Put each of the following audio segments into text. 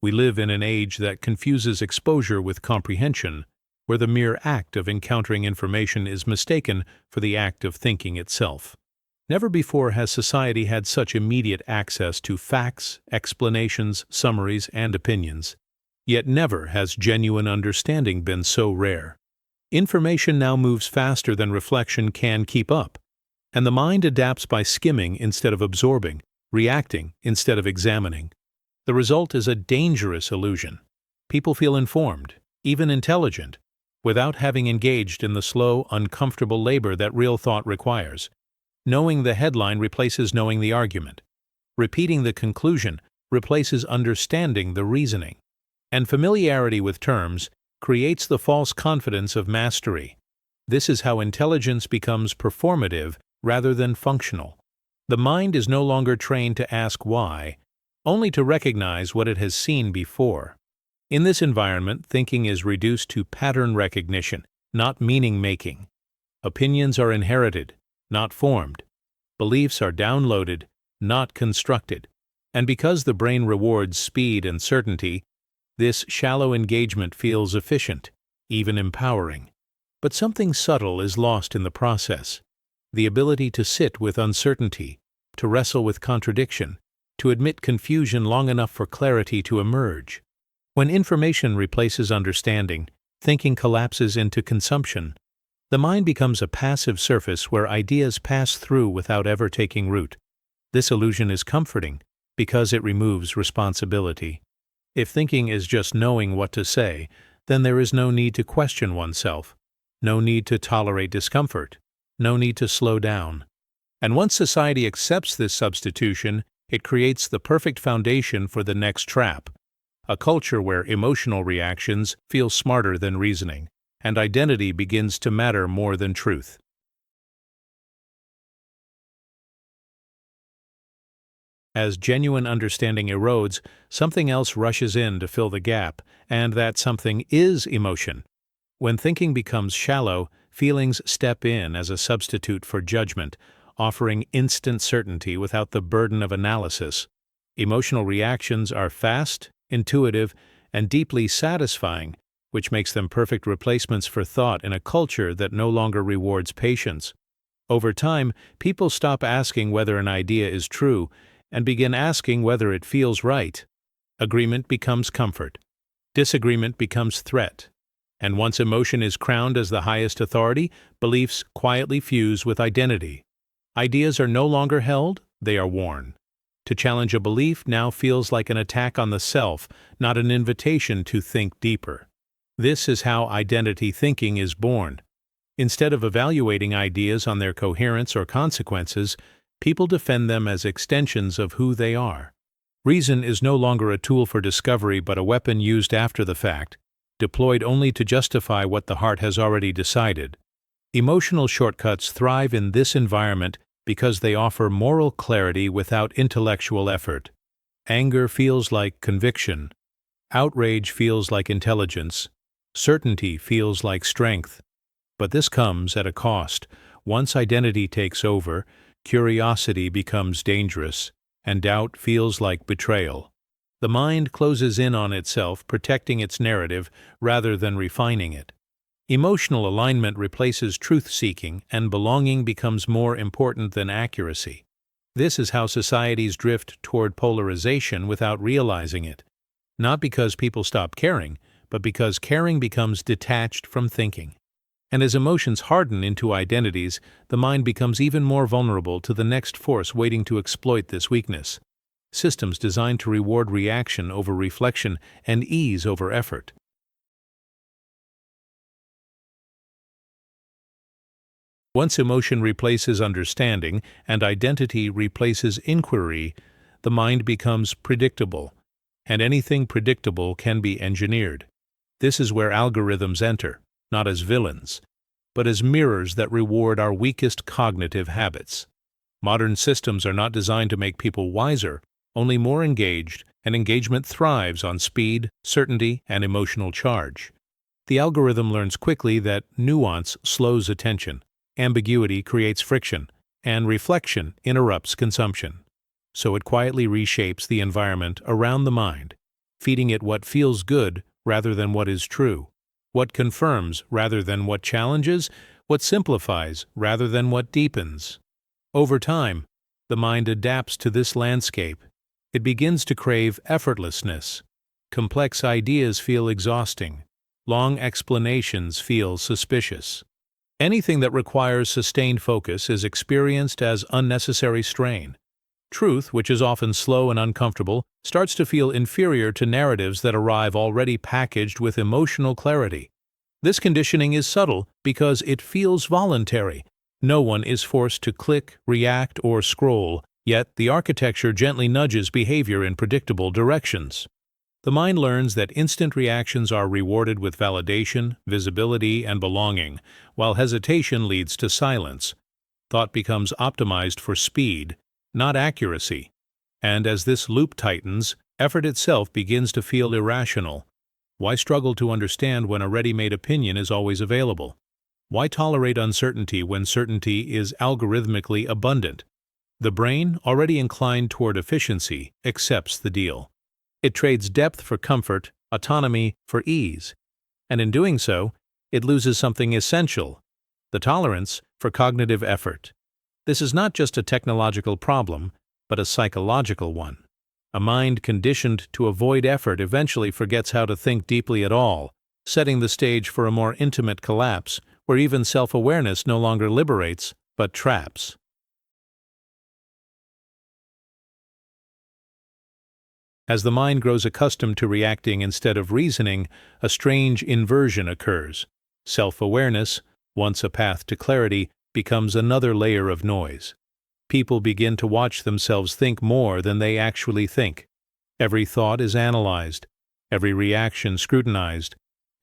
We live in an age that confuses exposure with comprehension, where the mere act of encountering information is mistaken for the act of thinking itself. Never before has society had such immediate access to facts, explanations, summaries, and opinions. Yet never has genuine understanding been so rare. Information now moves faster than reflection can keep up, and the mind adapts by skimming instead of absorbing, reacting instead of examining. The result is a dangerous illusion. People feel informed, even intelligent, without having engaged in the slow, uncomfortable labor that real thought requires. Knowing the headline replaces knowing the argument. Repeating the conclusion replaces understanding the reasoning. And familiarity with terms creates the false confidence of mastery. This is how intelligence becomes performative rather than functional. The mind is no longer trained to ask why, only to recognize what it has seen before. In this environment, thinking is reduced to pattern recognition, not meaning-making. Opinions are inherited, not formed. Beliefs are downloaded, not constructed. And because the brain rewards speed and certainty, this shallow engagement feels efficient, even empowering. But something subtle is lost in the process. The ability to sit with uncertainty, to wrestle with contradiction, to admit confusion long enough for clarity to emerge. When information replaces understanding, thinking collapses into consumption. The mind becomes a passive surface where ideas pass through without ever taking root. This illusion is comforting because it removes responsibility. If thinking is just knowing what to say, then there is no need to question oneself, no need to tolerate discomfort, no need to slow down. And once society accepts this substitution, it creates the perfect foundation for the next trap, a culture where emotional reactions feel smarter than reasoning, and identity begins to matter more than truth. As genuine understanding erodes, something else rushes in to fill the gap, and that something is emotion. When thinking becomes shallow, feelings step in as a substitute for judgment, offering instant certainty without the burden of analysis. Emotional reactions are fast, intuitive, and deeply satisfying, which makes them perfect replacements for thought in a culture that no longer rewards patience. Over time, people stop asking whether an idea is true and begin asking whether it feels right. Agreement becomes comfort. Disagreement becomes threat. And once emotion is crowned as the highest authority, beliefs quietly fuse with identity. Ideas are no longer held, they are worn. To challenge a belief now feels like an attack on the self, not an invitation to think deeper. This is how identity thinking is born. Instead of evaluating ideas on their coherence or consequences, people defend them as extensions of who they are. Reason is no longer a tool for discovery but a weapon used after the fact, deployed only to justify what the heart has already decided. Emotional shortcuts thrive in this environment because they offer moral clarity without intellectual effort. Anger feels like conviction. Outrage feels like intelligence. Certainty feels like strength. But this comes at a cost. Once identity takes over, curiosity becomes dangerous, and doubt feels like betrayal. The mind closes in on itself, protecting its narrative rather than refining it. Emotional alignment replaces truth-seeking, and belonging becomes more important than accuracy. This is how societies drift toward polarization without realizing it. Not because people stop caring, but because caring becomes detached from thinking. And as emotions harden into identities, the mind becomes even more vulnerable to the next force waiting to exploit this weakness. Systems designed to reward reaction over reflection and ease over effort. Once emotion replaces understanding and identity replaces inquiry, the mind becomes predictable, and anything predictable can be engineered. This is where algorithms enter, not as villains, but as mirrors that reward our weakest cognitive habits. Modern systems are not designed to make people wiser, only more engaged, and engagement thrives on speed, certainty, and emotional charge. The algorithm learns quickly that nuance slows attention, ambiguity creates friction, and reflection interrupts consumption. So it quietly reshapes the environment around the mind, feeding it what feels good rather than what is true, what confirms rather than what challenges, what simplifies rather than what deepens. Over time, the mind adapts to this landscape. It begins to crave effortlessness. Complex ideas feel exhausting. Long explanations feel suspicious. Anything that requires sustained focus is experienced as unnecessary strain. Truth, which is often slow and uncomfortable, starts to feel inferior to narratives that arrive already packaged with emotional clarity. This conditioning is subtle because it feels voluntary. No one is forced to click, react, or scroll, yet the architecture gently nudges behavior in predictable directions. The mind learns that instant reactions are rewarded with validation, visibility, and belonging, while hesitation leads to silence. Thought becomes optimized for speed, not accuracy. And as this loop tightens, effort itself begins to feel irrational. Why struggle to understand when a ready-made opinion is always available? Why tolerate uncertainty when certainty is algorithmically abundant? The brain, already inclined toward efficiency, accepts the deal. It trades depth for comfort, autonomy for ease. And in doing so, it loses something essential: the tolerance for cognitive effort. This is not just a technological problem, but a psychological one. A mind conditioned to avoid effort eventually forgets how to think deeply at all, setting the stage for a more intimate collapse, where even self-awareness no longer liberates, but traps. As the mind grows accustomed to reacting instead of reasoning, a strange inversion occurs. Self-awareness, once a path to clarity, becomes another layer of noise. People begin to watch themselves think more than they actually think. Every thought is analyzed, every reaction scrutinized,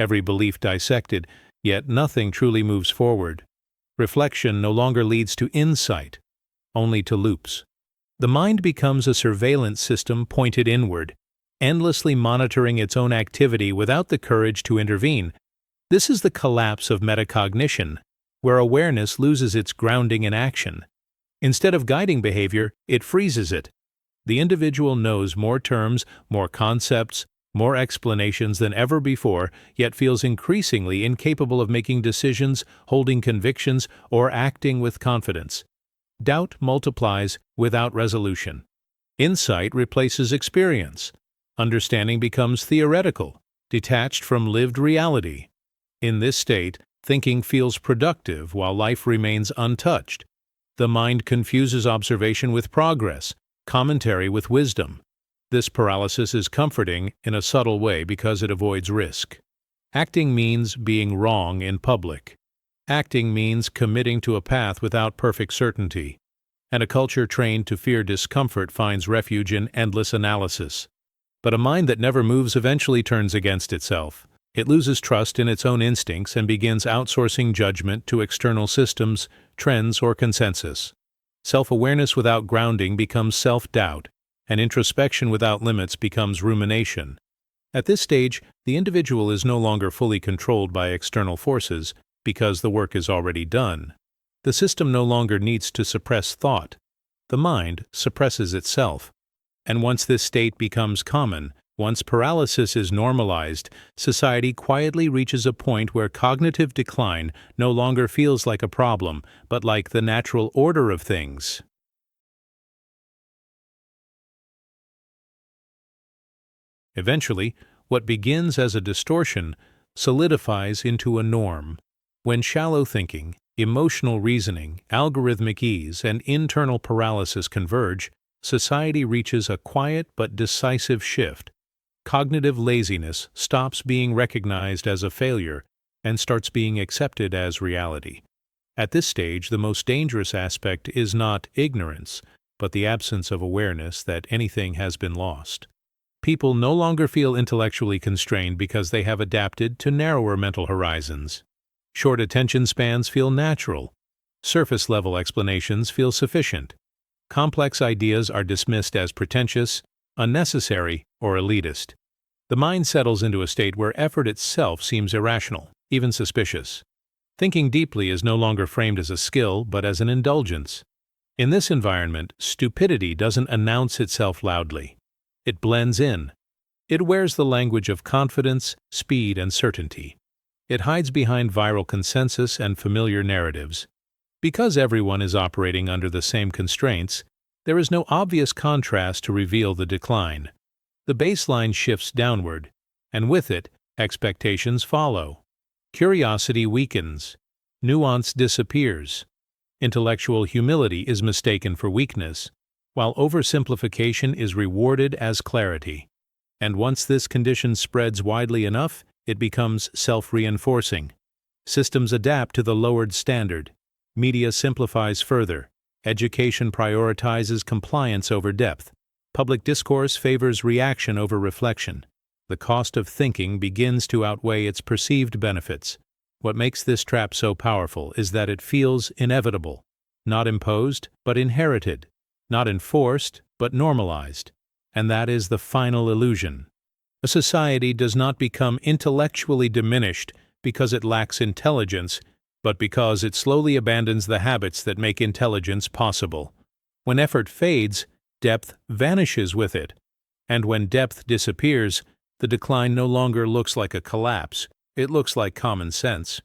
every belief dissected, yet nothing truly moves forward. Reflection no longer leads to insight, only to loops. The mind becomes a surveillance system pointed inward, endlessly monitoring its own activity without the courage to intervene. This is the collapse of metacognition, where awareness loses its grounding in action. Instead of guiding behavior, it freezes it. The individual knows more terms, more concepts, more explanations than ever before, yet feels increasingly incapable of making decisions, holding convictions, or acting with confidence. Doubt multiplies without resolution. Insight replaces experience. Understanding becomes theoretical, detached from lived reality. In this state, thinking feels productive while life remains untouched. The mind confuses observation with progress, commentary with wisdom. This paralysis is comforting in a subtle way because it avoids risk. Acting means being wrong in public. Acting means committing to a path without perfect certainty. And a culture trained to fear discomfort finds refuge in endless analysis. But a mind that never moves eventually turns against itself. It loses trust in its own instincts and begins outsourcing judgment to external systems, trends, or consensus. Self-awareness without grounding becomes self-doubt, and introspection without limits becomes rumination. At this stage, the individual is no longer fully controlled by external forces because the work is already done. The system no longer needs to suppress thought. The mind suppresses itself. And once this state becomes common, once paralysis is normalized, society quietly reaches a point where cognitive decline no longer feels like a problem, but like the natural order of things. Eventually, what begins as a distortion solidifies into a norm. When shallow thinking, emotional reasoning, algorithmic ease, and internal paralysis converge, society reaches a quiet but decisive shift. Cognitive laziness stops being recognized as a failure and starts being accepted as reality. At this stage, the most dangerous aspect is not ignorance, but the absence of awareness that anything has been lost. People no longer feel intellectually constrained because they have adapted to narrower mental horizons. Short attention spans feel natural. Surface-level explanations feel sufficient. Complex ideas are dismissed as pretentious, unnecessary, or elitist. The mind settles into a state where effort itself seems irrational, even suspicious. Thinking deeply is no longer framed as a skill, but as an indulgence. In this environment, stupidity doesn't announce itself loudly. It blends in. It wears the language of confidence, speed, and certainty. It hides behind viral consensus and familiar narratives. Because everyone is operating under the same constraints, there is no obvious contrast to reveal the decline. The baseline shifts downward, and with it, expectations follow. Curiosity weakens. Nuance disappears. Intellectual humility is mistaken for weakness, while oversimplification is rewarded as clarity. And once this condition spreads widely enough, it becomes self-reinforcing. Systems adapt to the lowered standard. Media simplifies further. Education prioritizes compliance over depth. Public discourse favors reaction over reflection. The cost of thinking begins to outweigh its perceived benefits. What makes this trap so powerful is that it feels inevitable, not imposed, but inherited, not enforced, but normalized. And that is the final illusion. A society does not become intellectually diminished because it lacks intelligence, but because it slowly abandons the habits that make intelligence possible. When effort fades, depth vanishes with it. And when depth disappears, the decline no longer looks like a collapse. It looks like common sense.